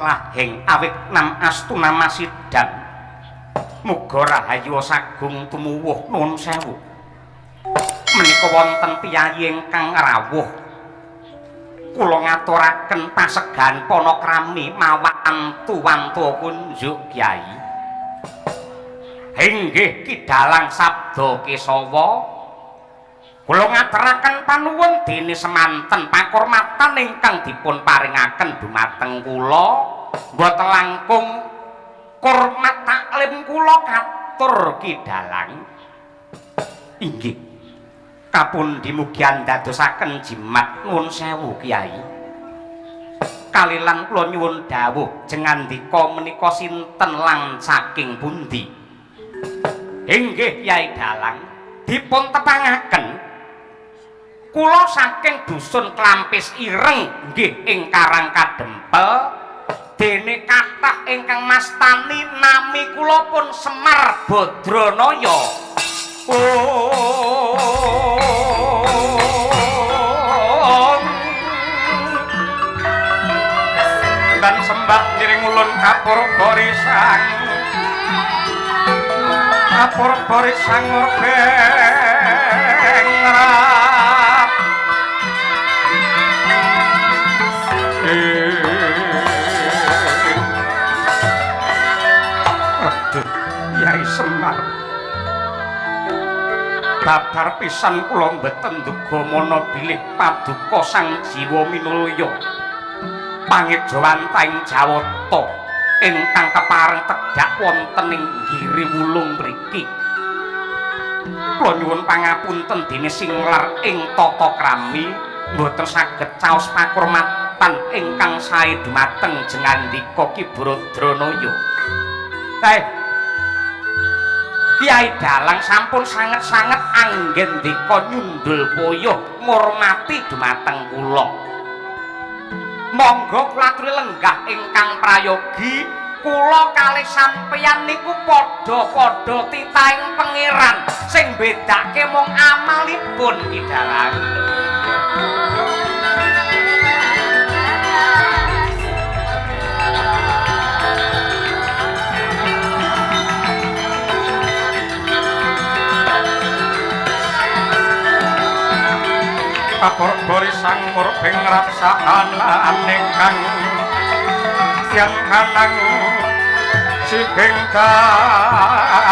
lahing awit nam astuna masidhan muga rahayu sagung tumuwuh nuwun sewu menika wonten piyayi ingkang rawuh kula ngaturaken pasegan panakrami mawan tuwantu kunjuk Kyai inggih Ki Dalang Sabda Kesawa kula ngaturaken panuwun dene semanten pakurmatan ingkang dipun paringaken dumateng kula boten langkung kurmat taklim kula katur Ki Dalang inggih kapundi mugi andadosaken jimat nuwun sewu Kyai kalilan kula nyuwun dawuh jengandika menika sinten lang saking pundi inggih Kyai Dalang dipun tepangaken kula saking dusun Klampis Ireng nggih ing Karang Kadempel dene kathah ingkang mastani nami kula pun Semar Badranaya dan sembah ngiring ulun Kapurbarisang Kapurbarisang Urbengrah Kyai Semar babar pisan kula mboten nduga mana bilih paduka sang jiwa minulya pangejawantaing Jawata ingkang kepareng tedhak wonten ing Giri Wulung mriki kula nyuwun pangapunten dene singlar ing tata krami mboten saged caos pakurmatan ingkang sae dumateng jengandika Ki Bradranaya Kyai Dalang sampun sanget-sanget anggen dika nyundul puyuh ngurmati dumateng kula. Monggo kula aturi lenggah ingkang prayogi, kula kalih sampeyan niku padha-padha titahing pangeran sing bedake mung amalipun Ki Dalang. Kapurbarisang Murbeng rapsakan ingkang yang halang sibeng kasih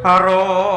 Arum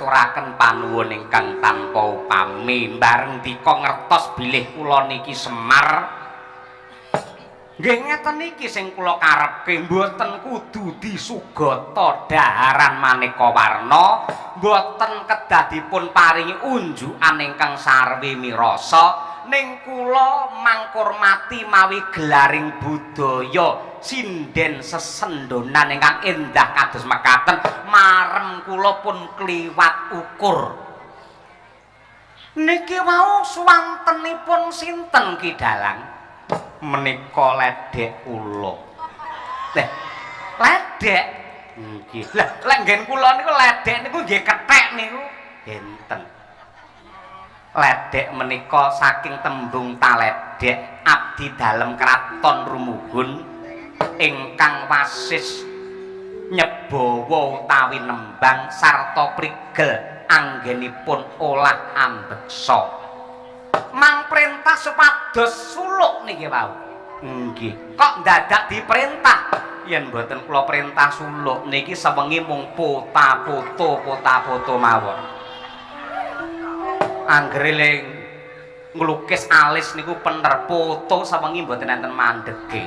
ngaturaken panuwun ingkang tanpa upami bareng dika ngertos bilih kula niki Semar. Nggih ngeten iki sing kula karepke, mboten kudu disugata dhaharan maneka warna, mboten kedah dipun paringi unjukan ingkang sarwi mirasa, ning kula mangkurmati mawi gelaring budaya sinden sesendonan ingkang endah kados mekaten, marem kula pun kliwat ukur. Niki wau swantenipun sinten Ki Dalang? Menika ledek kula. Ledek nggih. Lah lek nggen kula niku ledek niku nggih kethek niku enten. Ledek menika saking tembung taledek abdi dalem kraton Rumuhun ingkang wasis nyebawa utawi nembang sarta prigel anggenipun olah ambeksa. Mang perintah supados suluk niki wau. Nggih. Kok dadak diperintah? Yen mboten kula perintah suluk niki sewengi mung pota-foto mawon. Anggere nglukis alis niku pener foto sewengi mboten enten mandhege.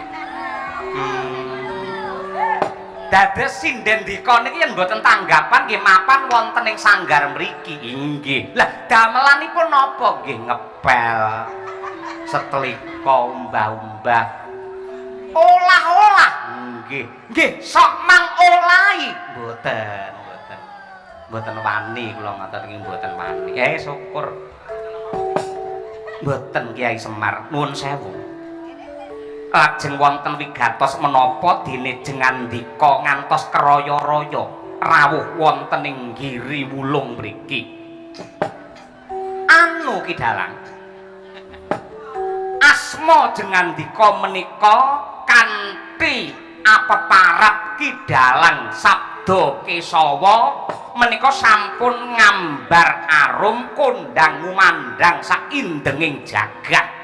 Dados sinden dika niki yen mboten tanggapan nggih mapan wonten ing sanggar mriki. Inggih. Lah damelanipun napa nggih ngepel setlika umbah-umbah. Olah-olah. Nggih. Nggih, sok mang olahi. Mboten wani kula ngoten iki mboten wani. Syukur. Mboten Kiai Semar, nuwun sewu. Lajeng wonten wigatos menapa dene jengandika ngantos keraya-raya rawuh wonten ing Giri Wulung mriki. Anu Ki Dalang, asma jengandika menika kanthi apeparat Ki Dalang Sabda Kesawa menika sampun ngambar arum kondang ngumandang saindenging jagat.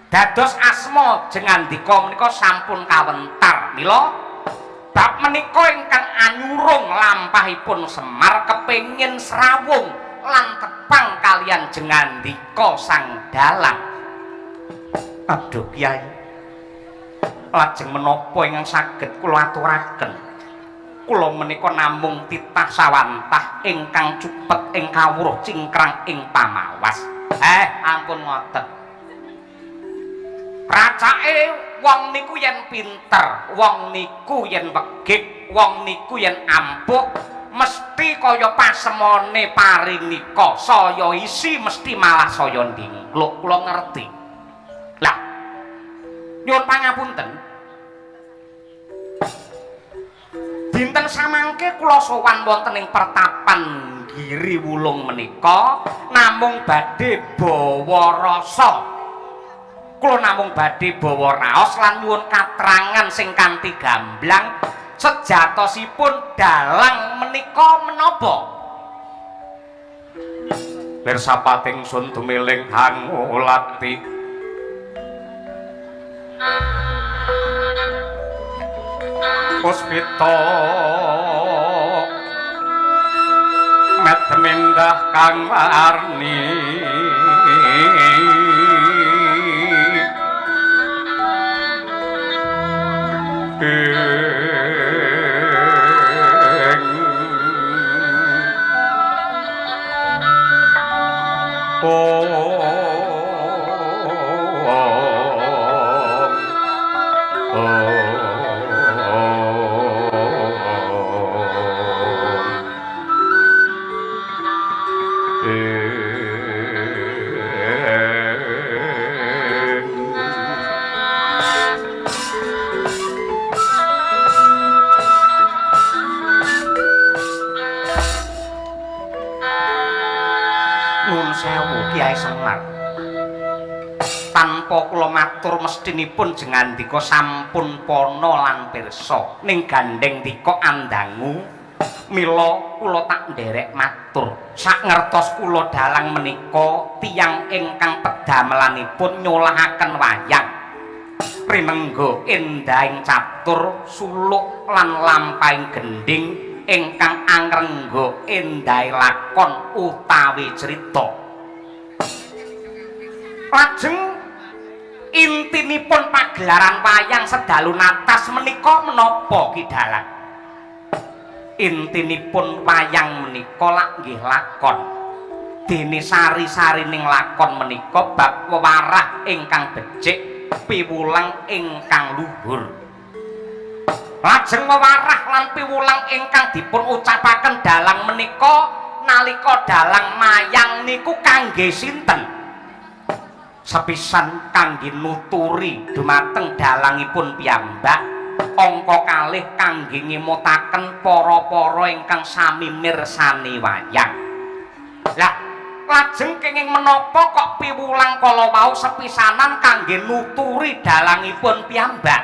Dados asma jengandika menika sampun kawentar. Mila bab menika ingkang anyurung lampahipun Semar kepengin srawung lan tepang kalian jengandika Sang Dalang. Aduh Kyai, lajeng menapa ingkang saged kula aturaken? Kula menika namung titah sawantah ingkang cupet ing kawruh cingkrang ing pamawas. Ampun ngoten. Racake wong niku yen pinter, wong niku yen wegik, wong niku yen ampuh, mesti kaya pasemone paringika saya isi mesti malah saya ndingkluk. Kula ngerti. Lah, nyuwun pangapunten. Dinten samangke kula sowan wonten ing pertapan Giri Wulung menika namung badhe bawa rasa. Kula namung badhe bawa raos lan nyuwun katrangan sing kanthi gamblang sejatosipun dalang menika menapa? Pirsapating sun dumiling hang ulati puspita met mindah kang warni tanpa kula matur mestinipun jengandika sampun pono lan pirsa ning gandeng dika andangu mila kula tak nderek matur sak ngertos kula dalang menika tiyang ingkang pedamelanipun nyolahaken wayang rinengga endahing catur suluk lan lampahing gending ingkang angrengga endhahe lakon utawi crita. Lajeng intinipun pagelaran wayang sedalu natas menika menapa Ki Dalang? Intinipun wayang menika lak nggih lakon. Dene sari-sarining lakon menika bab wewarah ingkang becik, piwulang ingkang luhur. Lajeng wewarah lan piwulang ingkang dipun ucapaken dalang menika nalika dalang mayang niku kangge sinten? Sepisan kangge nuturi dumateng dalangipun piyambak, angka kalih kangge ngemutaken para-para ingkang sami mirsani wayang. Lah, lajeng kenging menapa kok piwulang kala wau sepisanan kangge nuturi dalangipun piyambak?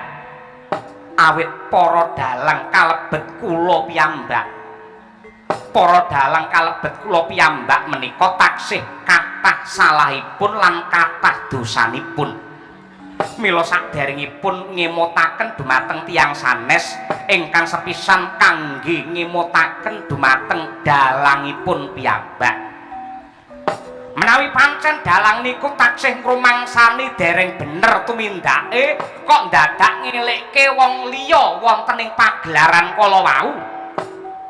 Awit para dalang kalebet kula piyambak. Para dalang kalebet kula piyambak menika taksih kathah salahipun lan kathah dosanipun. Mila saderengipun ngemutaken dumateng tiyang sanes ingkang sepisan kangge ngemutaken dumateng dalangipun piyambak. Menawi pancen dalang niku taksih ngrumangsani dereng bener tumindake kok dadak ngelekke wong liya wonten ing pagelaran kala wau.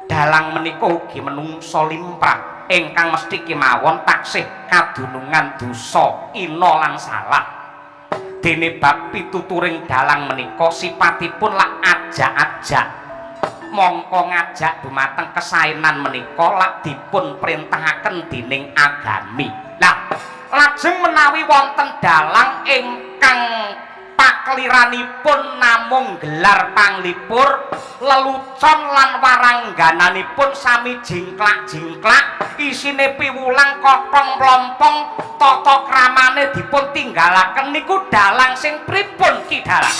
Dalang menika ugi menungsa limrah ingkang mesti kemawon taksih kadunungan dosa ina lan salah. Dene bab pituturing dalang menika sipatipun lak ajak-ajak. Mongko ngajak dumateng kesaenan menika lak dipun perintahaken dening agami. Lah, lajeng menawi wonten dalang ingkang pakliranipun namung gelar panglipur, lelucon lan waranggananipun sami jingklak-jingklak, isine piwulang kothong mlompong, tata kramane dipun tinggalaken niku dalang sing pripun Ki Dalang?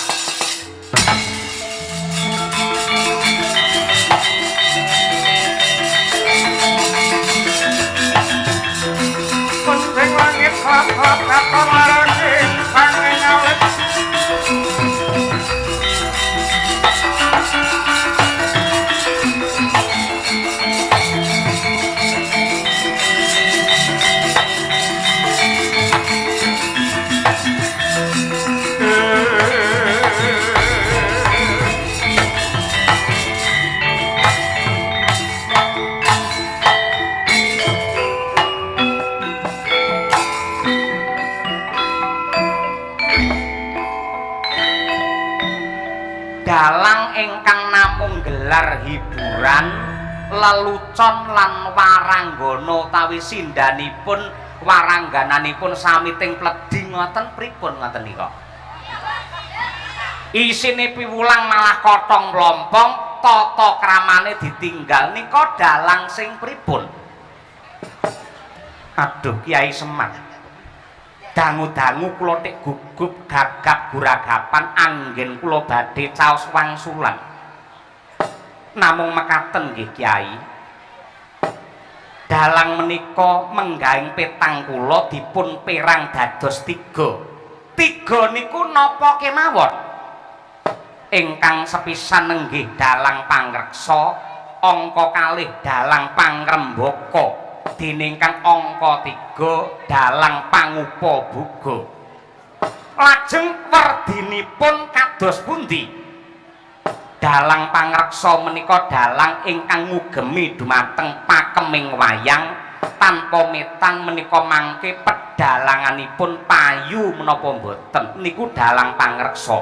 Kunting langit klap-klap katon larane angin awet. Dalang ingkang namung gelar hiburan, lelucon lan waranggana utawi sindanipun waranggananipun sami ting pledhi ngoten pripun ngoten nika? Isine piwulang malah kothong mlompong, tata kramane ditinggal nika dalang sing pripun? Aduh Kyai Semar. Dangu-dangu kula tik gugup gagap guragapan anggen kula badhe caos wangsulan. Namung mekaten nggih Kyai. Dalang menika menggahing petang kula dipun perang dados 3. 3 niku napa kemawon? Ingkang sepisan nenggih dalang pangreksa, angka kalih dalang pangrembaka. Dene ingkang angka 3 dalang pangupa buga. Lajeng werdinipun kados pundi? Dalang pangreksa menika dalang ingkang ngugemi dumateng pakeming wayang tanpa metang menika mangke pedalanganipun payu menapa mboten niku dalang pangreksa.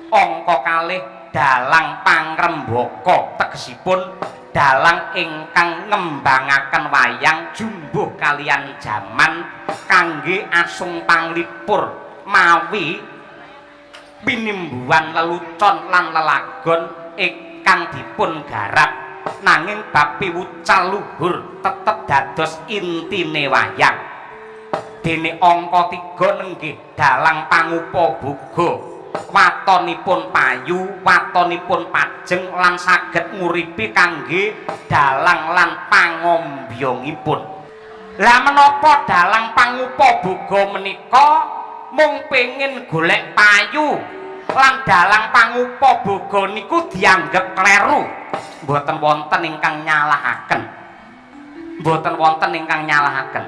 Angka kalih dalang pangrembaka tegesipun dalang ingkang ngembangaken wayang jumbuh kalian jaman kangge asung panglipur mawi pinimbuhan lelucon lan lelagon ingkang dipun garap nanging bab piwucal luhur tetep dados intine wayang. Dene angka 3 nenggih dalang pangupa buga. Watonipun payu, watonipun pajeng lan saged nguripi kangge dalang lan pangombyongipun. Lah menapa dalang pangupa buga menika mung pengin golek payu lan dalang pangupa buga niku dianggep kleru. Mboten wonten ingkang nyalahaken. Mboten wonten ingkang nyalahaken.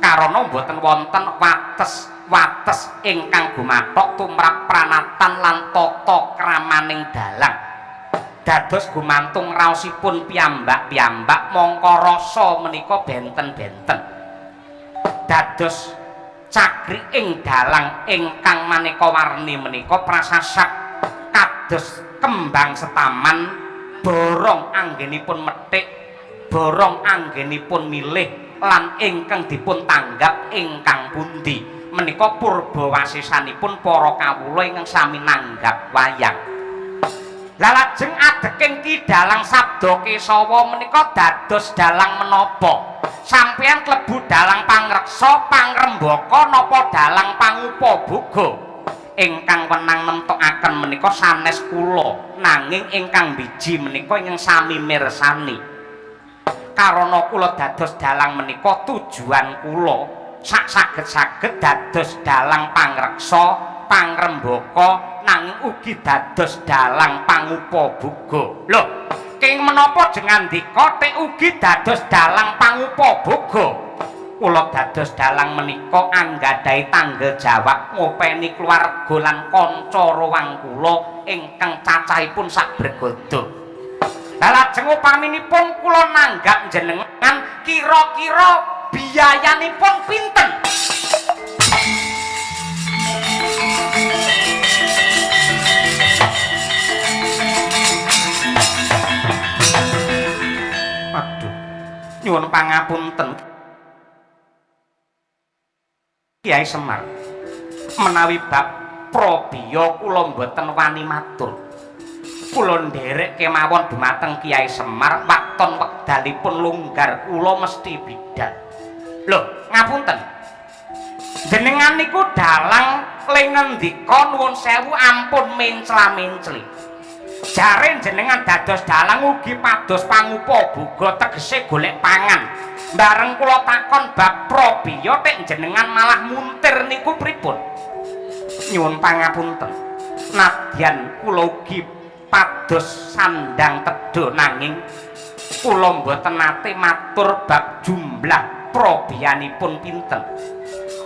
Karana mboten wonten wates ingkang gumathok tumrap pranatan lan tata kramaning dalang. Dados gumantung raosipun piyambak-piyambak mongko rasa menika benten-benten. Dados cakriking dalang ingkang maneka warni menika prasasak kados kembang setaman borong anggenipun methik, borong anggenipun milih lan ingkang dipun tanggap ingkang pundi menika purba wasisanipun para kawula ingkang sami nanggap wayang. Lah lajeng adeking Ki Dalang Sabda Kesawa menika dados dalang menapa? Sampeyan klebu dalang pangreksa, pangrembaka napa dalang pangupaboga? Ingkang wenang nemtokaken menika sanes kula, nanging ingkang biji menika ingkang sami mirsani. Karana kula dados dalang menika tujuan kula sak saged-saged dados dalang pangreksa, pangrembaka nanging ugi dados dalang pangupaboga. Lho, king menapa jengandika tek ugi dados dalang pangupaboga? Kula dados dalang menika anggadhahi tanggel jawab ngopeni keluarga lan kanca rowang kula ingkang cacahipun sak bergodo. Lah lajeng upaminipun kula nanggap jenengan kira-kira biayanipun pinten? Aduh, nyuwun pangapunten Kyai Semar. Menawi bab Prabiya kula mboten wani matur. Kula nderek kemawon dumateng Kyai Semar wakton wekdalipun lunggar kula mesti bidat. Lho, ngapunten. Jenengan niku dalang lengendika nuwun sewu ampun mencla-mencli. Jare jenengan dados dalang ugi pados pangupaboga tegese golek pangan. Bareng kula takon bab Prabiya tek jenengan malah muntir niku pripun? Nyuwun pangapunten. Nadyan kula ugi pados sandang tedha nanging kula mboten nate matur bab jumlah Prabiyanipun pinten.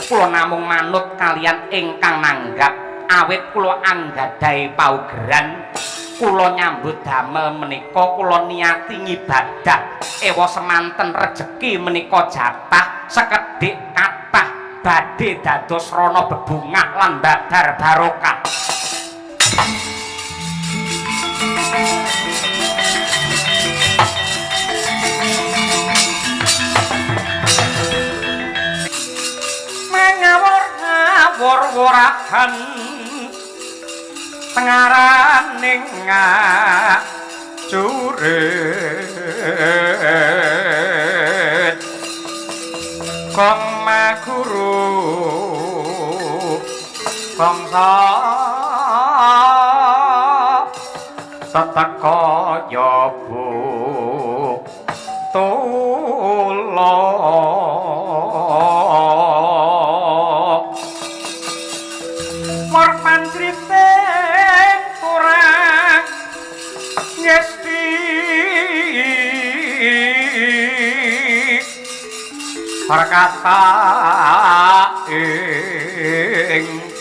Kula namung manut kalian ingkang nanggap awit kula anggadhahi paugeran kula nyambut damel menika kula niati ngibadah ewa semanten rejeki menika jatah sekedhik kathah badhe dados rana bebungah lan badar barokah. Wor-worakan tengaraning ngajurit kong maguru bangsa teteka yobu tulo pancriten kurang ngesti perkata ingkang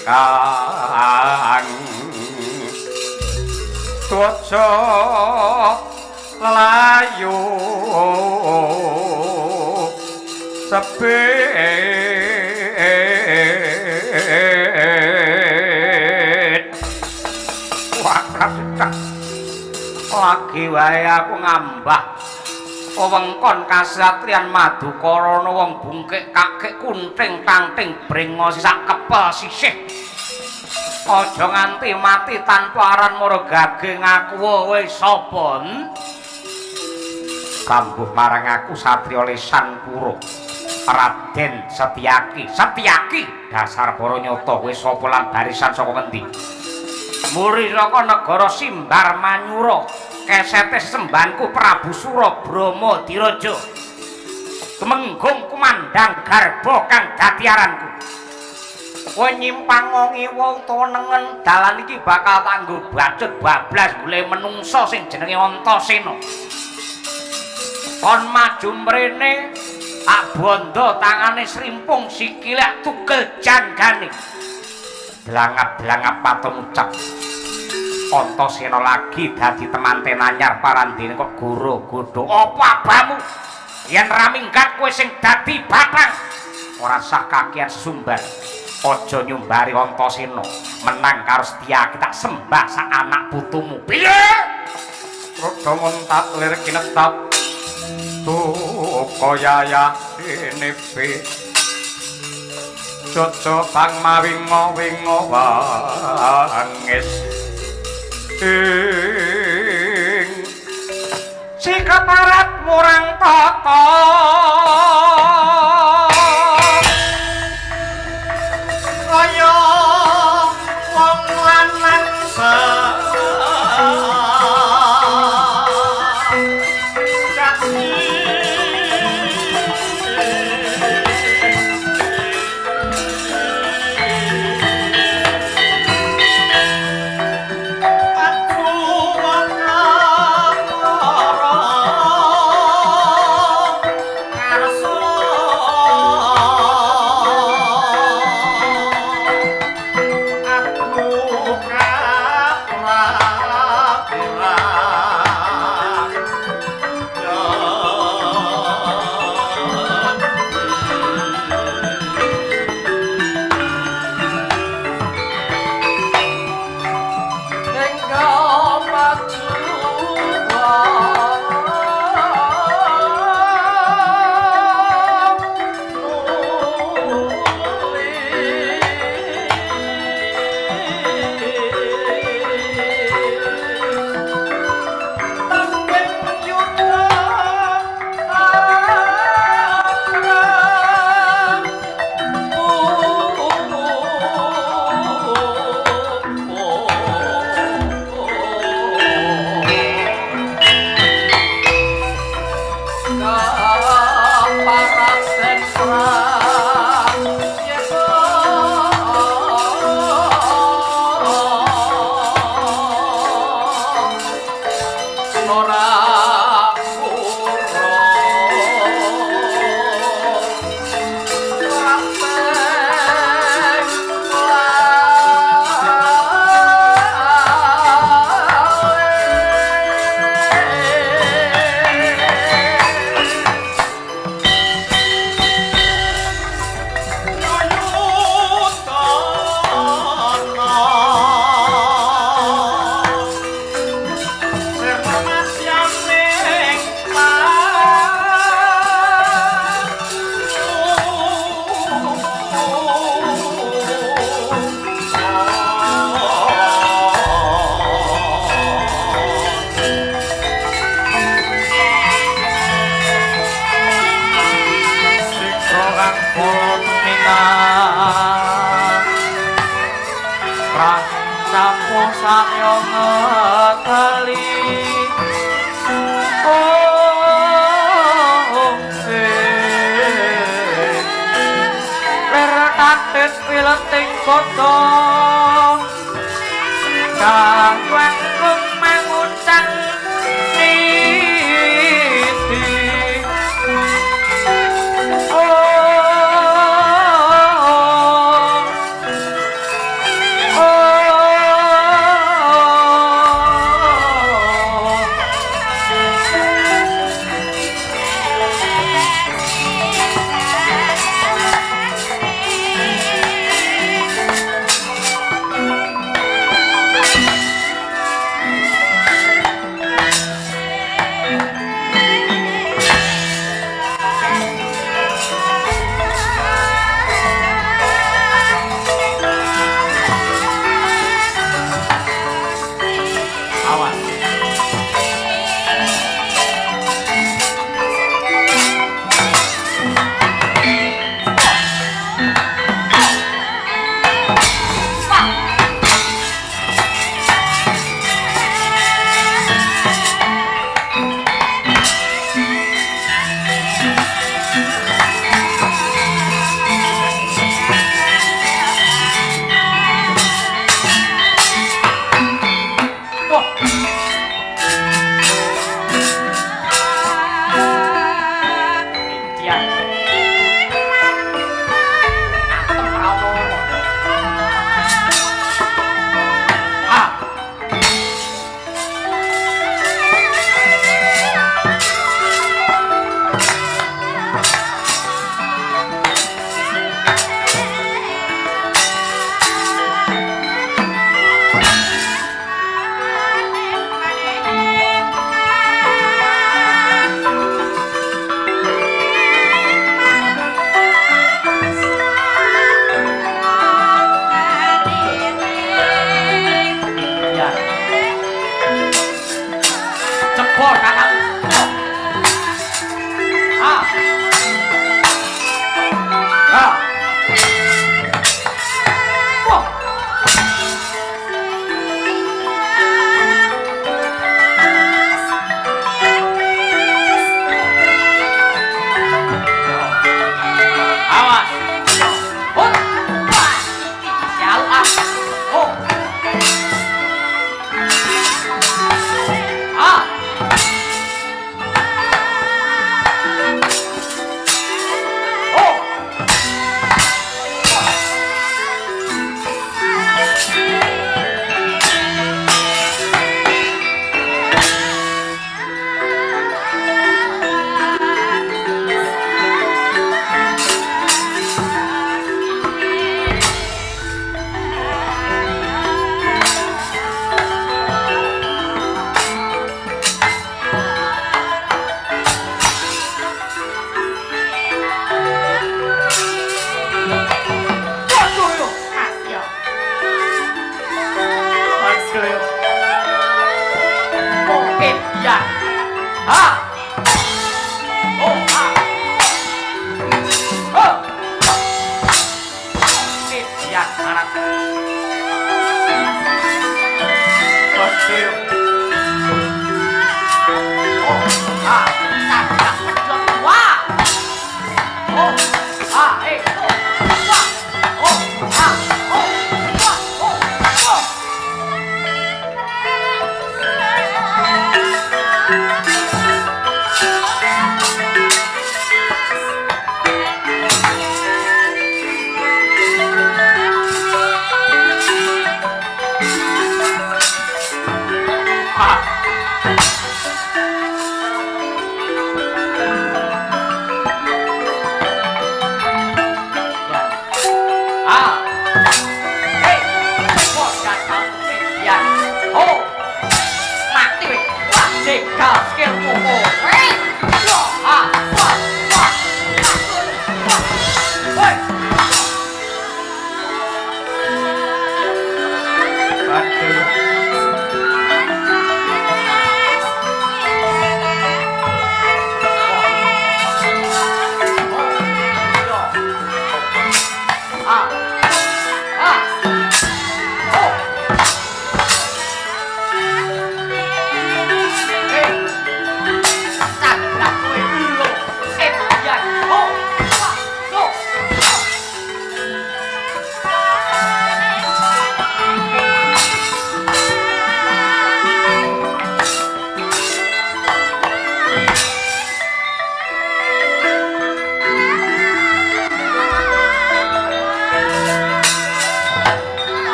tuwaca layu sepe lagi wae aku ngambah wewengkon kasatriyan Madukarana wong bungkik kakek kunting tangting brengo sak kepel sisih aja nganti mati tanpa aran mara gage ngaku kowe sapa kambuh marang aku satriya lesan pura Raden Setyaki dasar para nyata kowe sapa lan barisan saka ngendi muri saka negara Simbar Manyura kesete sembanku Prabu Surabrama Diraja Temenggung kumandang garba kang dadi aranku kowe nyimpang ngiwa utawa nengen dalan iki bakal kanggo bacut bablas golek menungsa sing jenenge Antasena. Kon maju mrene tak bondo tangane srimpung sikile tugel janggane. Blangap-blangap patung ucap. Antasena lagi dadi temanten anyar parandene kok goro godho. Apa abamu? Yen ra minggat kowe sing dadi batang. Ora sah kakean sumbar. Aja nyumbari Antasena. Menang karo Setyaki tak sembah sak anak putumu. Piye? Rada montat lir kinetap. Kaya nepe Jojo bang mawingo wangis sikap parat murang tata kaya wong lanang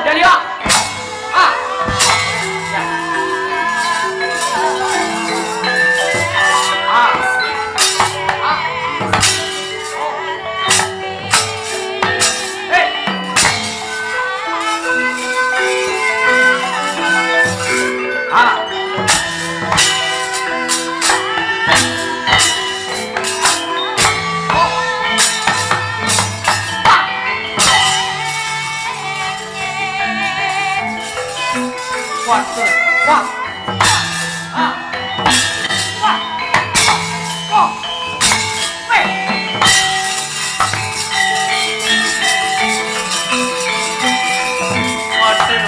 Jadi ah. Ah. Ya. Ah. Ah. Oh. Hey. Ah. Wah, wah, ah, wah, oh, weh, waduh,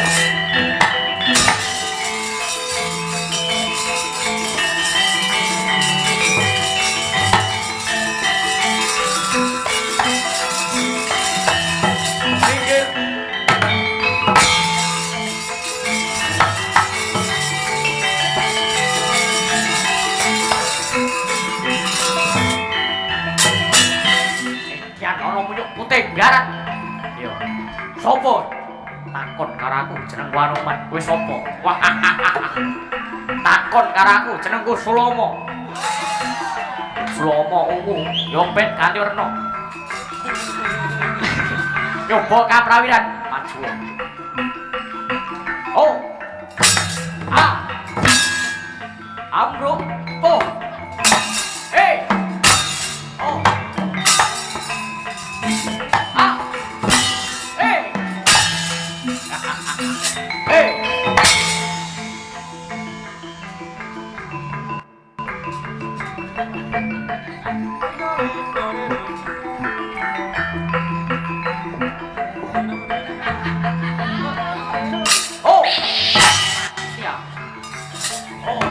minggir. Putih garak. Yo. Sopo? Takon karo aku jeneng Waruman. Kowe sopo? Wah. Takon karo aku jenengku Sulomo. Sulomo ungu, yo ben ganti werna. Nyoba kaprawiran maju. Oh. Ah. Amruk. Oh. Hey. Oh. Ah. Hey. Hey. Oh. Siap. Oh.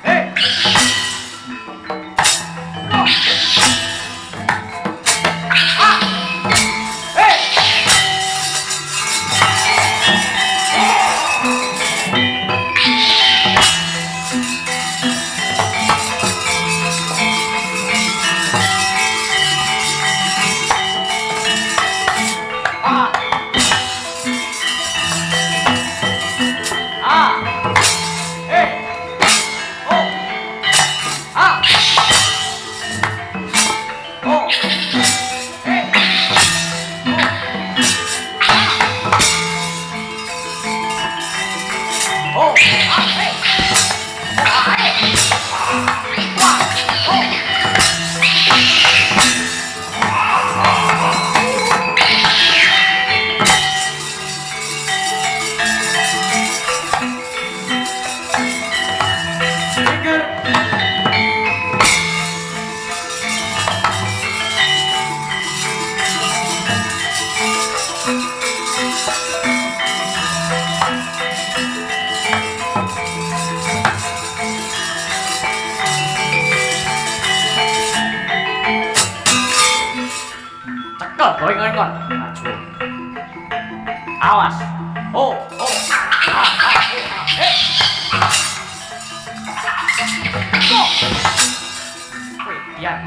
Hey. No. Ah. Hey. Ah. Ah. Hey. Oh. Ah. Oh. Hey. Oh. Ah. Hey. Oh. Hey. Wah. Oh. Minggir. Cekel kowe ngon. Maju. Awas. Oh, oh. Ah, ah, eh. Go. Wih, biar.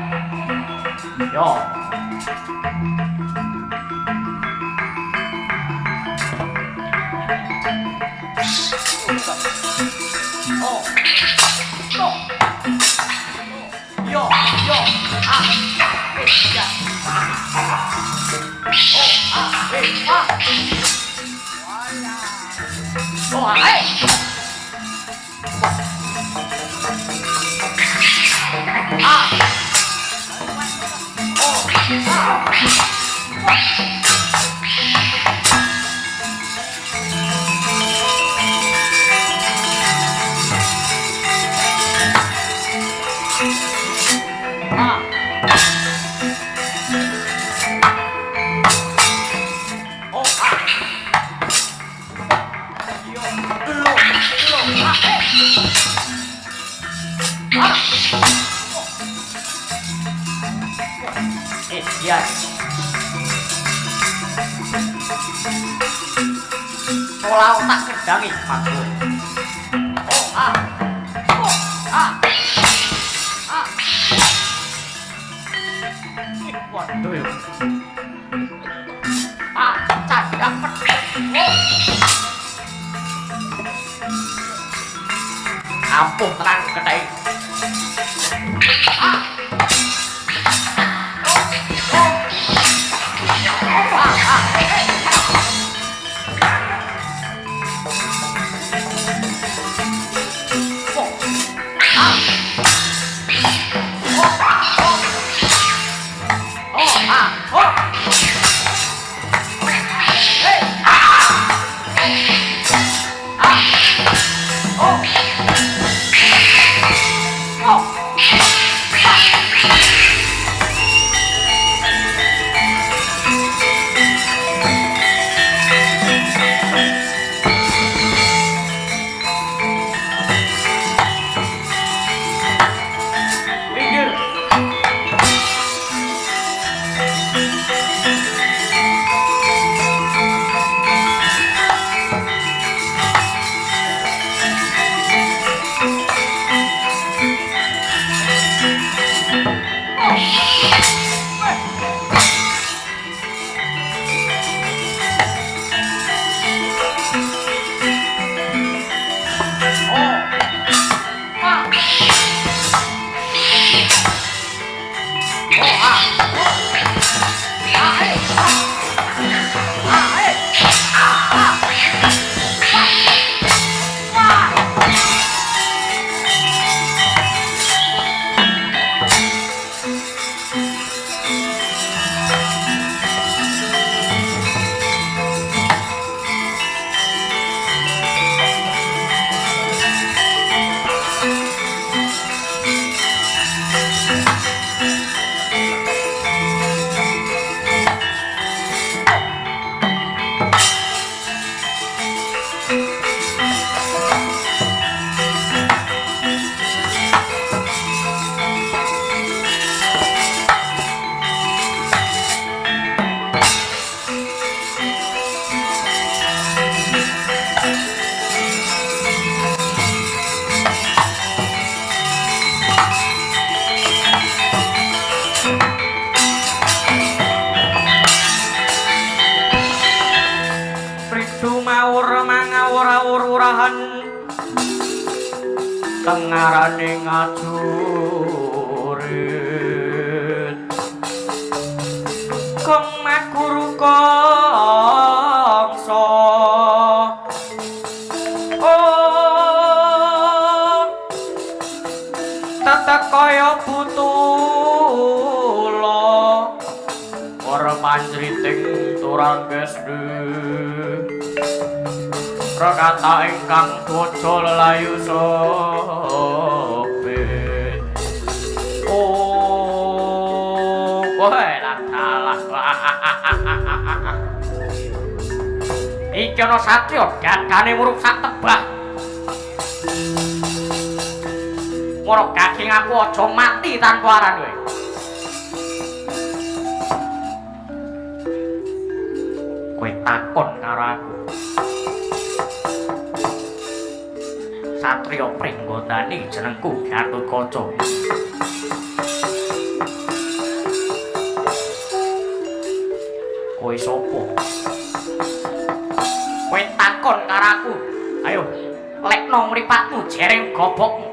Yo. Oh. Go. Yo, yo. Ah. Ya. Oh, ah, ah. Oh, ah, Ah. Oh, ah. Ah. Oh, ah. Yo, lo, ah, Ah. Yes. Pola otak kedangi maksud. Oh, ah. Oh, ah. Ah. Waduh. Ah, cadak pedang. Oh. kethek. Tengarane ngajurit kong maguru kongso oh tetek kaya butula ora panjriting turanggesde prakata ingkang dojo lelayu sobet oh woe latalah iki ana satya dadane murup sak tebah moro gaging aku aja mati tanpa aran kowe kowe takon karo aku Satrio Pringgondani jenengku Gatotkaca. Kowe sapa? Kowe takon karo aku. Ayo, lekno mripatmu jereng gobokmu.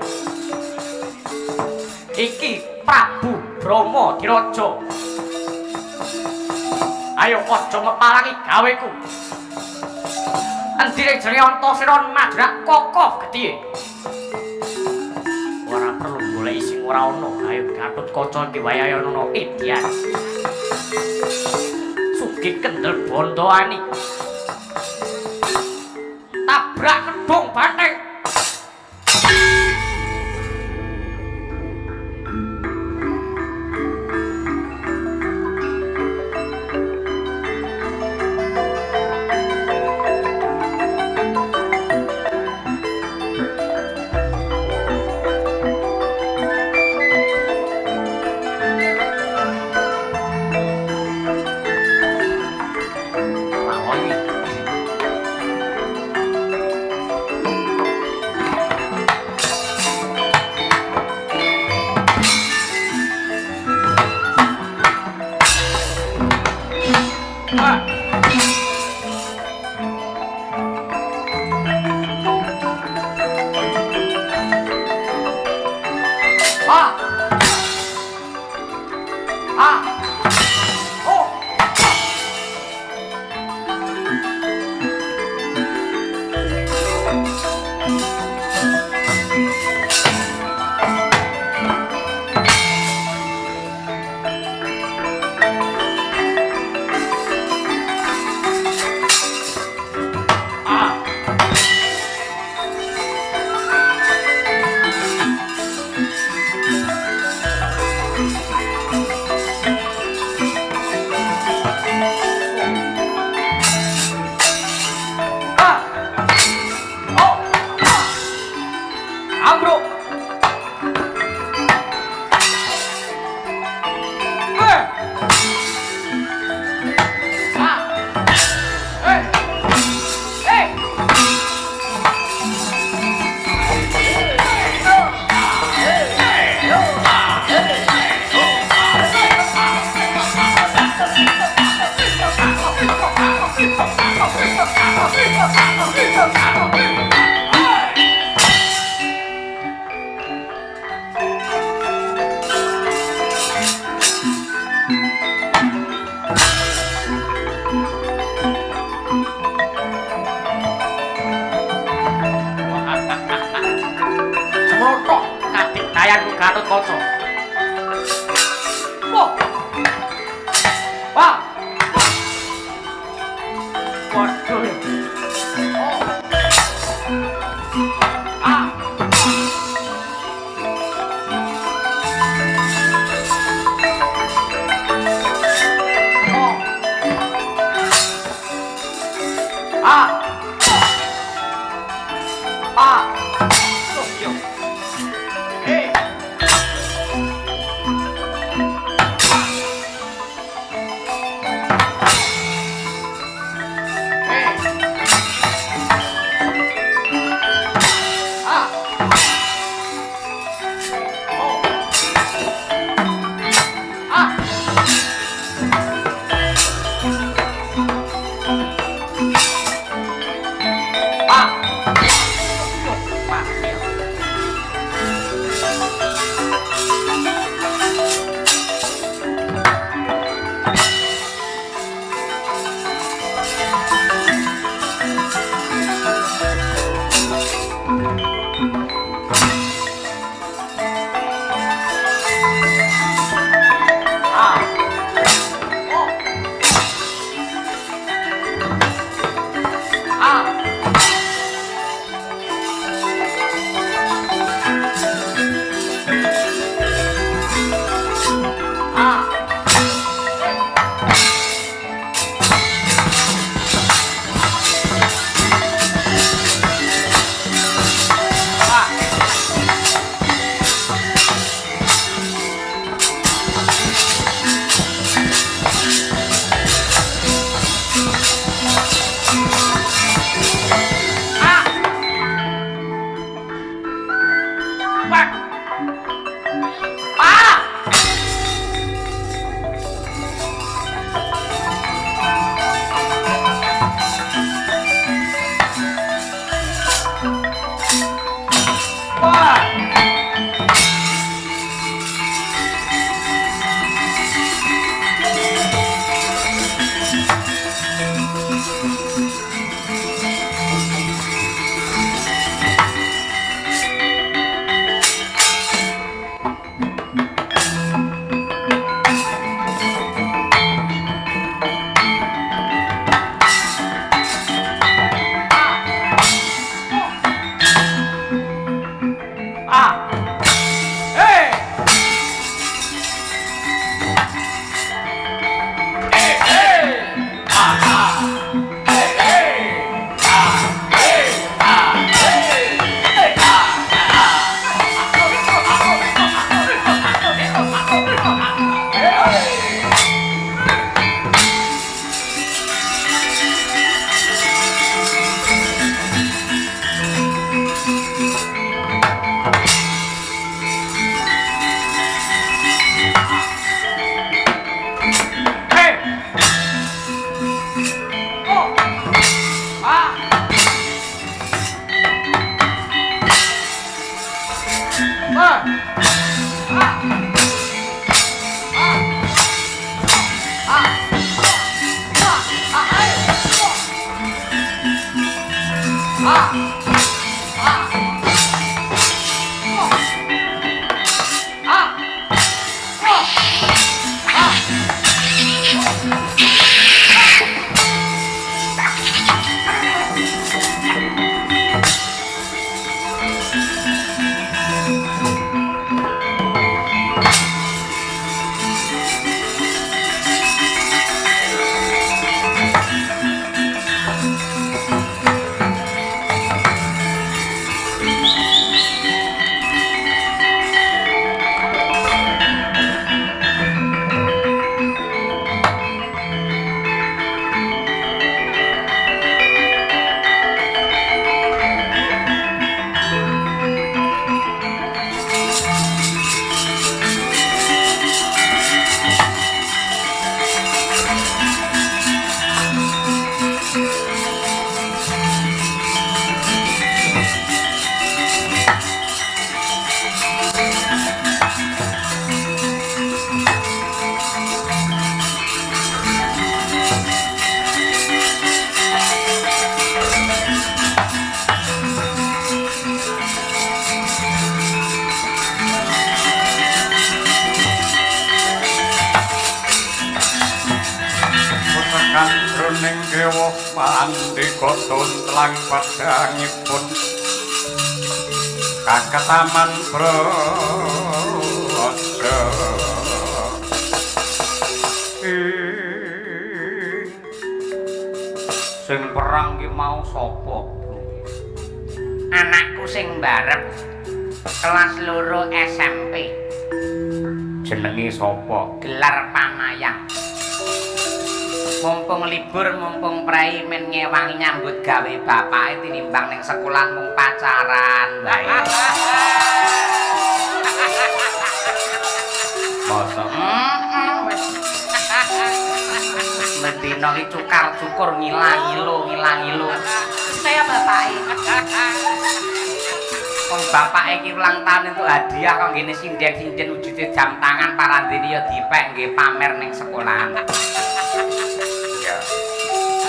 Iki Prabu Brahma Diraja. Ayo aja mepalangi gaweku. Endire jere Antasena madrak kokoh gedhe. Ora perlu golek sing ora ana. Ayo Gatotkaca iki wayahe ana Edyan. Sugih kendel Bondowani. Tabrak kedung bathik. Gatotkaca. Wah. Wah. Waduh. Oh. Ah. Oh. Ah. Ah. Oh, yo. Hey. Jroning gewuh mandika tuntlang padhangipun kaketaman praja sing perang ki mau sapa anakku sing mbarep kelas 2 SMP jenenge sapa gelar Pamayang mumpung libur mumpung prai men ngewangi nyambut gawe bapake tinimbang ning sekolah mung pacaran wae. Masa wis mendino iki cukar-cukur ngilang-ilu. Saya bapake. Wong bapake iki ulang tahun entuk hadiah kok ngene sinden-sinden wujude jam tangan parandene ya dipek nggih pamer ning sekolahan.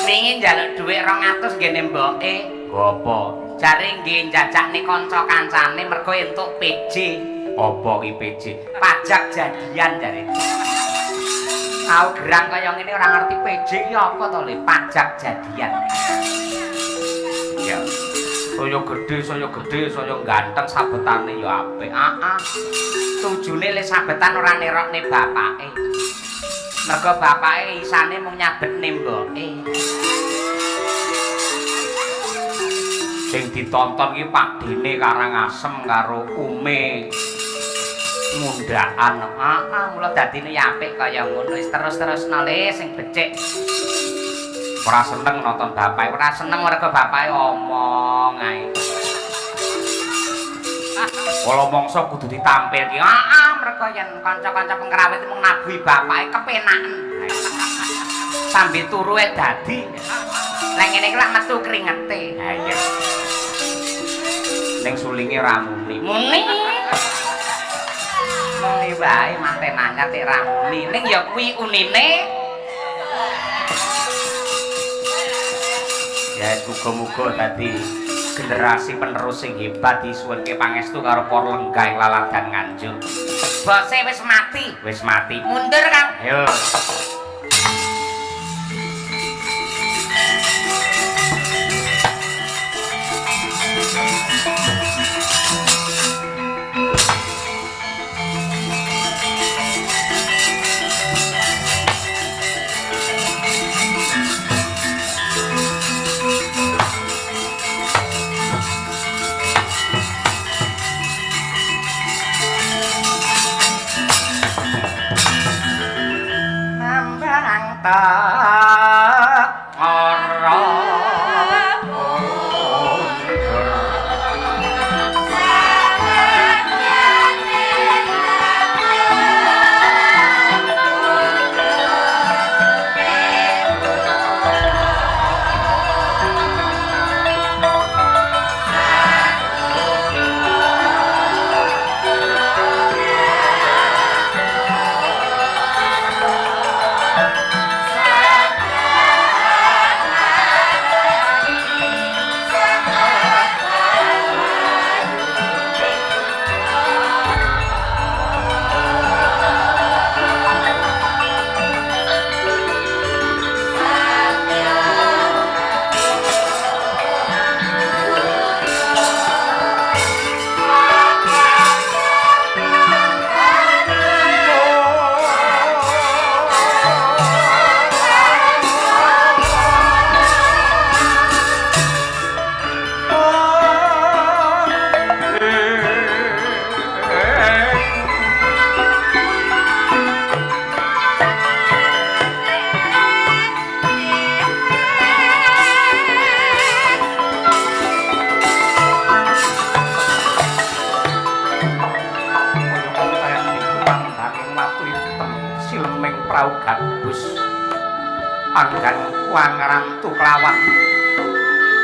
Wingi njaluk dhuwit 200 ngene mboke. Apa? Jare nggih njajakne kanca kancane mergo entuk PJ. Apa iki PJ? Pajak jadian jare. Aku gerang kaya ngene ora ngerti PJ iki apa to, Le? Pajak jadian. Ya. Saya gede, saya ganteng sabetane ya apik. Tujune le sabetan ora nerokne bapake. Mergo bapake isane mung nyabetne mboke. Sing ditonton ki Pak Dene Karangasem karo Ume Mundaan. Mula dadine ya apik kaya ngono. Wis terus-terusno le sing becik. Ora seneng nonton bapake, ora seneng mergo bapake omong ae. Kala mangsa kudu ditampilke. Mergo yen kanca-kanca pengrawit mung nabuhi bapake kepenaken. Sambil turu dadi. Lah ngene iki lak metu kringete. Ha iya. Ning sulinge ora muni. Muni wae manten anyar tek ra muni. Ning ya kuwi unine. Ya muga-muga dadi generasi penerus sing hebat disuwunke pangestu karo para lenggah laladan Nganjuk. Bose wis mati. Mundur, Kang. Ayo.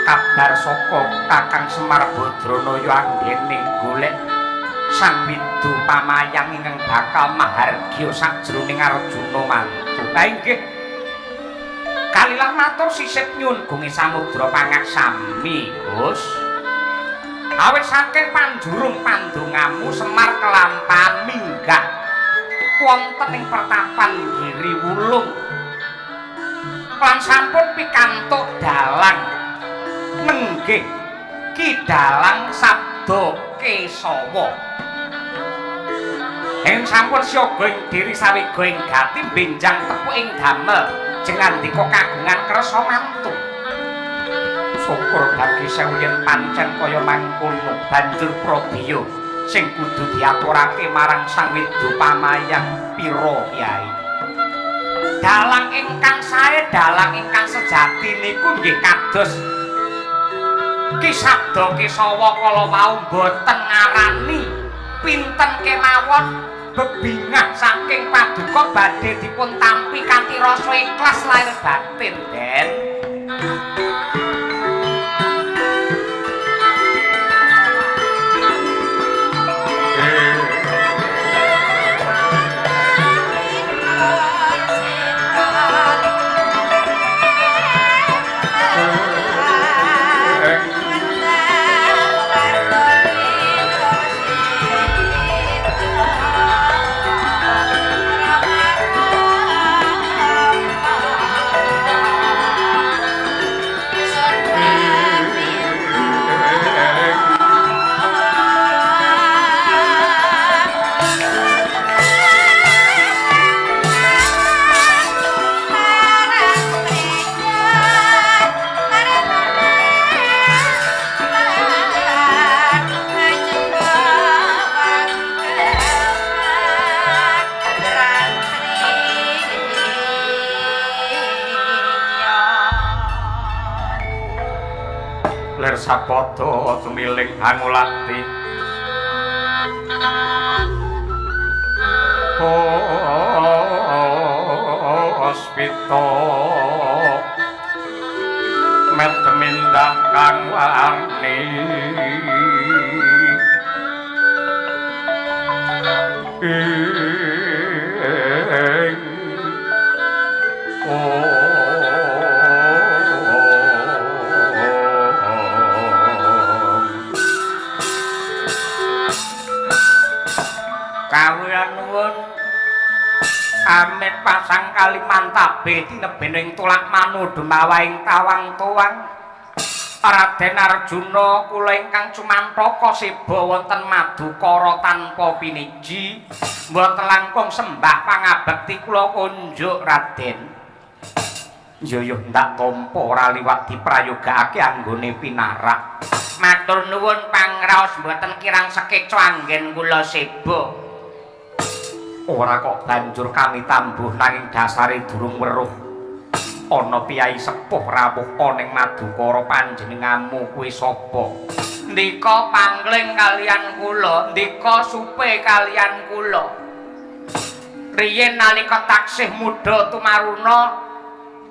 Kabar saka Kakang Semar Badranaya anggene golek Sang Windu Pamayang ingkang bakal mahargya sajroning Arjuna mantu. Ha inggih. Kalilah matur sisih nyuwun gunge samudra pangaksami, Gus. Awit saking panjurung pandongamu Semar kelampahan minggah wonten ing pertapan Giri Wulung. lan sampun pikantuk dalang nenggih Ki Dalang Sabda Kesawa ing sampun siaga ing diri sawiga ing gati benjang tepuk ing damel jengandika kagungan kersa mantu syukur bagi sewu yen pancen kaya mangkono banjur Prabiya sing kudu diaturake marang Sang Widopamahyang pira Kyai dalang ingkang sae dalang ingkang sejati niku nggih kados Ki Sabda Kesawa kala wau boten ngarani pinten kemawon bebingah saking paduka badhe dipun tampi kanthi rasa ikhlas lahir batin Den sapada tumiling Hangulati Hospito metemindang kang warni amit pasang Kalimantabe tinebening tulak manu dumawaing tawang tuwang Raden Arjuna kula ingkang cumantaka seba wonten Madukara tanpa piniji mboten langkung sembah pangabekti kula kunjuk Raden Yoyo ndak tampa ora liwat diprayogakake anggone pinarak matur nuwun pangraos mboten kirang sekeca anggen kula seba ora kok banjur kami tambuh nanging dasare durung weruh ana piyai sepuh rawuh ning Madukara panjenenganmu kuwi sapa ndika pangling kalian kula ndika supe kalian kula riyen nalika taksih muda tumaruna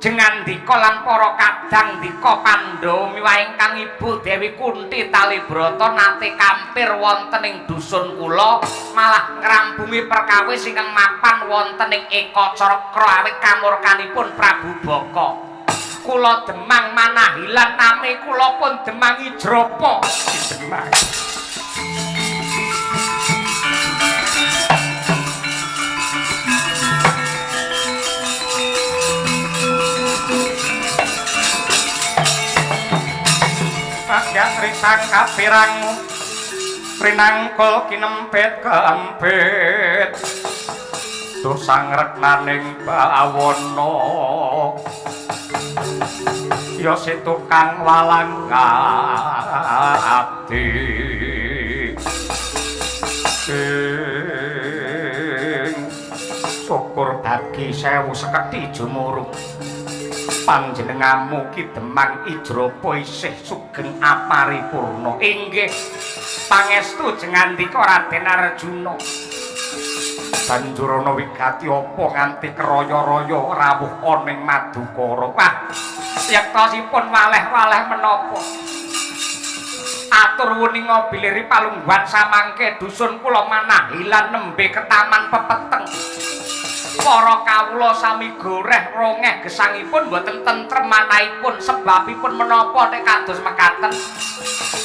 jengandika lan para kadang ndika Pandhawa miwah ingkang ibu Dewi Kunti Talibrata nate kampir wonten ing dusun kula malah ngrambungi perkawis ingkang mapan wonten ing Eka Cakra awit kamurkanipun Prabu Baka kula Demang Manahilan nami kula pun Demang Ijrapa Demang Rakyat risang kapirang Rinangkul kinempit keempit Dosang reknaning bawana Ya si tukang walang ati Syukur bagi sewu seketi jumuruk panjenenganmu Ki Demang Ijrapa isih sugeng aparipurna inggih pangestu jengandika Raden Arjuna banjur ana wigati apa nganti kraya-raya rawuh ana ing Madukara wah yektosipun waleh-waleh menapa atur wuninga biliri palungguhan samangke dusun kula Manahilan nembe ketaman pepeteng para kawula sami goreh rongeh gesangipun boten tentrem manahipun sebabipun menapa nek kados mekaten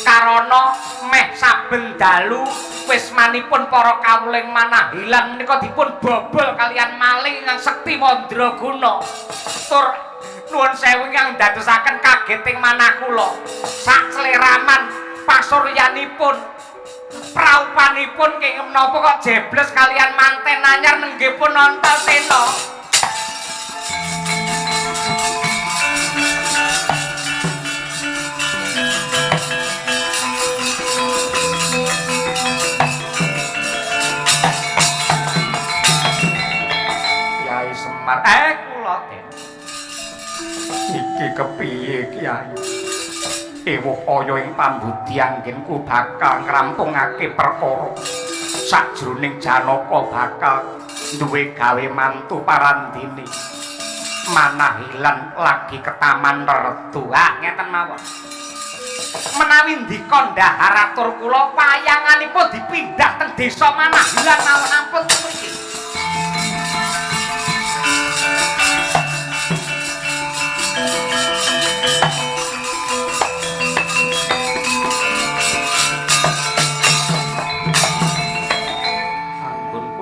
karana meh saben dalu wismanipun para kawuling Manahilan menika dipun bobol kalian maling ingkang sekti mandraguna tur Nuwun sewu ingkang dadosaken kageting manah kula. Sak sleraman pasuryanipun praupanipun kenging menapa kok jebles kalian manten anyar nenggih pun Antasena. Kyai Semar kula iki kepiye Kyai? Ewuh kaya ing pambudi anggenku bakal ngrampungake perkara. Sajroning Janaka bakal duwe gawe mantu parandini. Manahilan lagi ketaman retu. Ngeten mawon. Menawi ndika ndahar atur kula wayanganipun dipindah teng desa Manahilan mawon ampun mriki.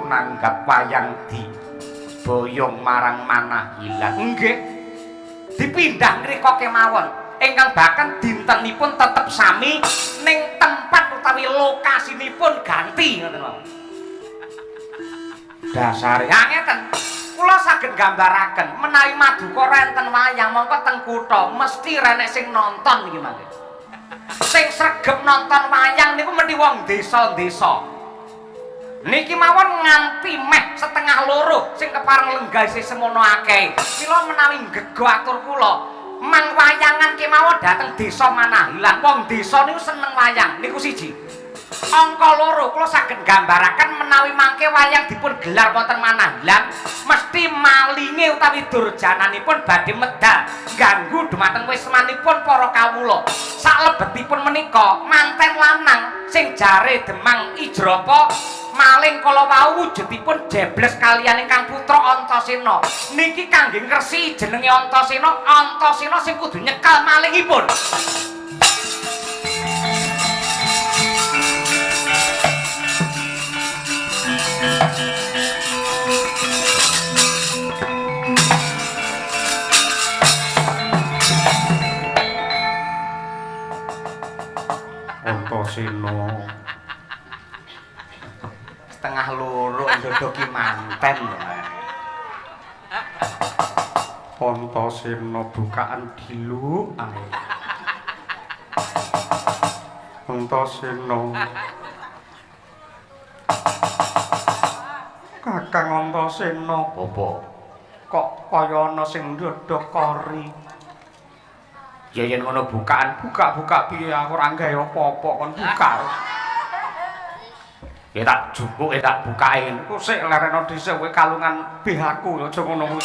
Nanggap wayang di boyong marang Manahilan. Nggih. Dipindah ngrika kemawon. Ingkang bahkan dintenipun tetep sami ning tempat utawi lokasinipun ganti ngoten mawon. Dasare ngeten. Kula saged gambaraken menawi Madukara enten wayang mongko teng kutha mesti renek sing nonton niki mangke. Sing sregep nonton wayang niku mesti wong desa-desa. Niki mawon nganti meh setengah loro sing kepareng lenggah isih semono akeh. Mila menawi nggego atur kula, mang wayangan kemawon dhateng desa Manahilan. Wong desa niku seneng wayang. Niku siji. Angka loro kula saged gambaraken menawi mangke wayang dipun gelar wonten Manahilan, mesti malinge utawi durjananipun badhe medal ganggu dhumateng wismanipun para kawula. Salebetipun menika manten lanang sing jare Demang Ijrapa maling kala wau wujudipun jebles kaliyan ingkang putra Antasena. Niki kangge ngresi jenenge Antasena, Antasena sing kudu nyekel malingipun. Antasena setengah loro ndodoki manten lho. Antasena bukaan dilu ae. Antasena. Kakang Antasena. Apa? Kok kaya ana sing ndodok kori. Ya yen ngono bukaan, buka-buka piye aku ora gawe apa-apa kon buka. Ya tak jupuk tak bukain. Ku sik lereno dhisik kowe kalungan BH-ku aja ngono kuwi.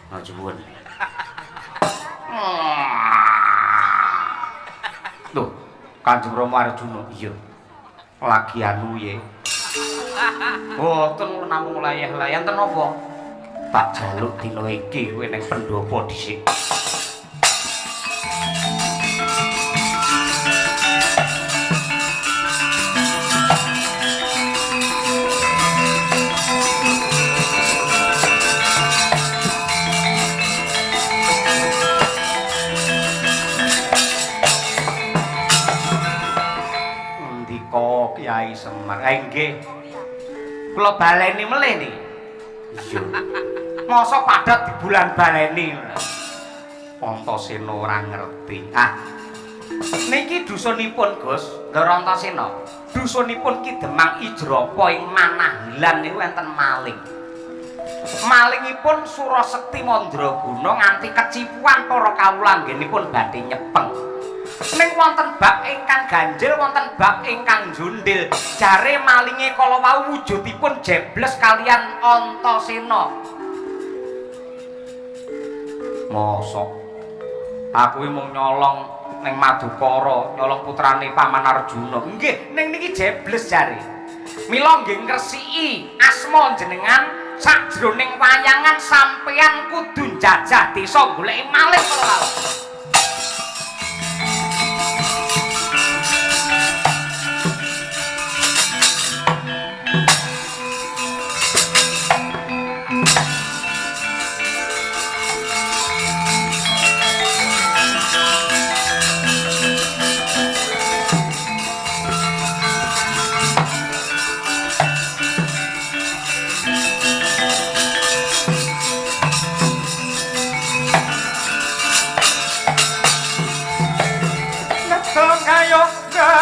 Aja nuwun. Loh, Kanjeng Rama Arjuna. Iya. Lagi anu ye. Mboten namung layah-layah enten apa? Tak jaluk dina iki kowe ning pendopo dhisik. Kyai Semar. Nggih. Kula baleni melih niki. Iya. Masa padha di bulan baleni. Antasena ora ngerti. Ah. Niki dusunipun, Gus, Ndara Antasena. Dusunipun Ki Demang Ijrapa ing Manahilan niku enten maling. Malingipun Surasekti Mandraguna nganti kecipuan para kawula anggenipun badhe nyepeng. Ning wonten bab ingkang ganjil wonten bab ingkang jundil. Jare malinge kala wau wujudipun jebles kaliyan Antasena. Mosok aku mung nyolong ning Madukara, nyolong putrane Paman Arjuna. Nggih, ning niki jebles jare. Mila nggih ngresiki asma jenengan sajroning wayangan sampeyan kudu njajah desa goleki maling kala wau.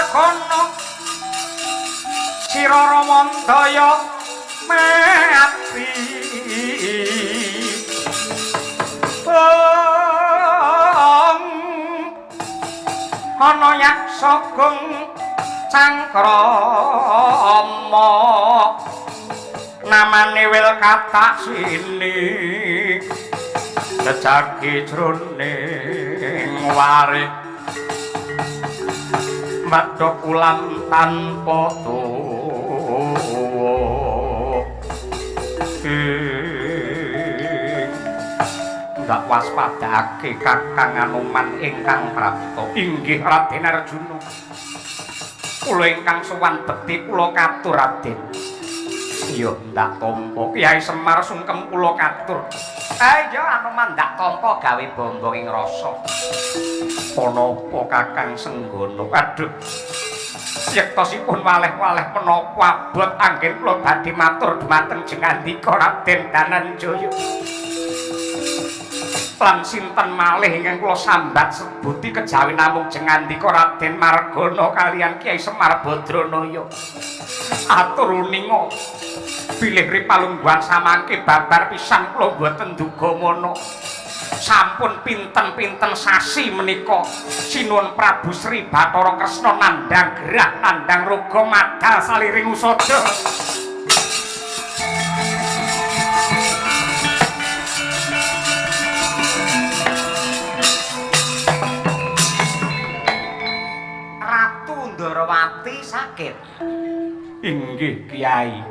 Margono Sira Ramandaya mati ana yaksa gung cangkrama namane wil katak sini jejaki jroning warik madhok ulam tanpa tuwa ndak waspadake Kakang Anoman ingkang prapta inggih Raden Arjuna kula ingkang sowan bekti kula katur Raden iya ndak tampa Kyai Semar sungkem kula katur iya Anoman ndak tampa gawe bombong ing rasa menapa Kakang Senggono aduh yektosipun waleh-waleh menapa abot anggen kula badhe matur dhumateng Jengandika Raden Dananjaya lan sinten malih ingkang kula sambat sebuti kejawi namung Jengandika Raden Margono kaliyan Kyai Semar Badranaya atur uninga bilih ripalungguhan samangke babar pisan kula boten duga mono sampun pinten-pinten sasi menika sinuwun Prabu Sri Bathara Kresna nandhang gerah nandhang raga madal saliring usada Ndarawati sakit. Inggih Kyai.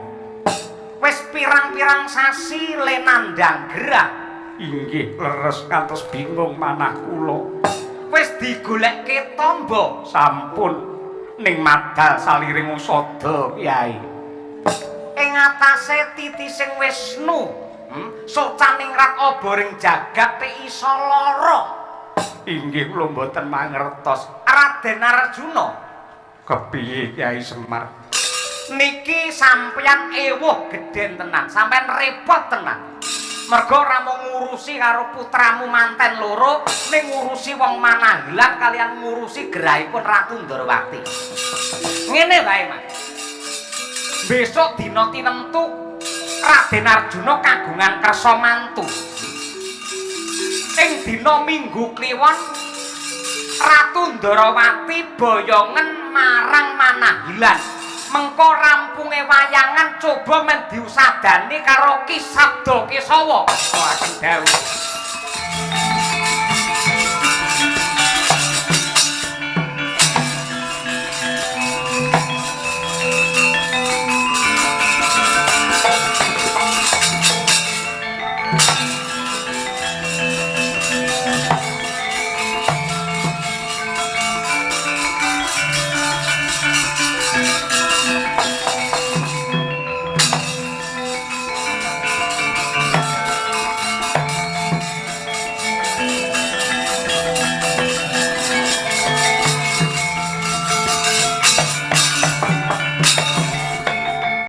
Wis pirang-pirang sasi le nandhang gerah. Inggih leres ngantos bingung manah kula. Wis digolekke tamba sampun ning madal saliring usada Kyai. Ing atase titising Wisnu, socaning rat oboring jagat te isa lara. Inggih kula mboten mangertos. Raden Arjuna kepiye Kyai Semar niki sampeyan ewuh gedhen tenan sampeyan repot tenan merga ora mung ngurusi karo putramu manten loro ning ngurusi wong Mananggelang kalian ngurusi gerahipun Ratu Ndarawati ngene wae Mas besok dina tinentu Raden Arjuna kagungan kersa mantu ing dina Minggu Kliwon Ratu Ndarawati boyongen marang Mananggelang mengko rampunge wayangan coba men diusadani karo Ki Sabda Kesawa akan dawuh